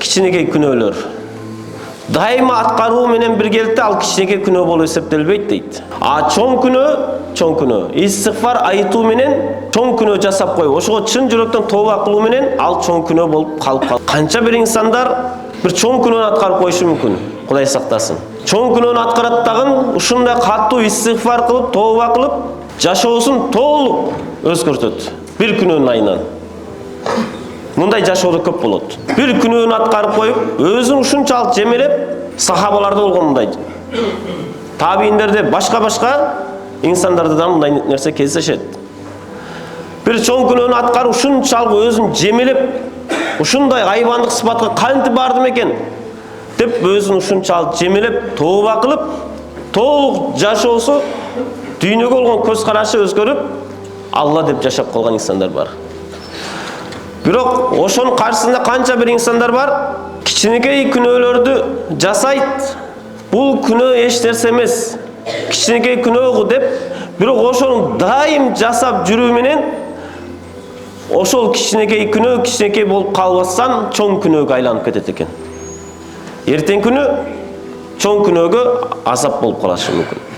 кичинекей күнөөлөр. Дайыма аткаруу менен биргеликте ал кичинекей күнөө болуп эсептелбейт дейт. А чоң күнөө. Истигфар айтуу менен чоң күнөө жасап коюп, ошого чын жүрөктөн тооба кылуу менен ал чоң күнөө болуп калып калат. Канча бир инсандар бир чоң күнөөнү аткарып коюшу мүмкүн. Кудай сактасын. Чоң күнөөнү аткарат дагы ушундай катуу истигфар кылып, тооба кылып, жашоосун толук өзгөртөт. Бир күнөөнүн айынан. Мындай жашоодо көп болот. Бир күнөөнү аткарып коюп, өзүн ушунчалык жемелеп, сахабаларда болгон мындай. Табииндерде башка инсандарда да мындай нерсе кездешет. Бир чоң күнөөнү аткарып, ушунчалык өзүн жемелеп, ушундай айбандык сыпатка кантип бардым экен деп өзүн ушунчалык жемелеп, тооба кылып, толук жашоосу, дүйнөгө болгон көз карашы өзгөрүп, Алла деп жашап калган инсандар бар. Бирок ошонун каршысында канча бир инсандар бар, кичинекей күнөөлөрдү жасайт. Бул күнөө эч нерсе эмес. Кичинекей күнөөгү деп, бирок ошону дайым жасап жүрүү менен ошол кичинекей күнөө кичинекей болуп калбастан чоң күнөөгө айланып кетет экен. Эртең күнү чоң күнөөгө азап болуп калышы мүмкүн.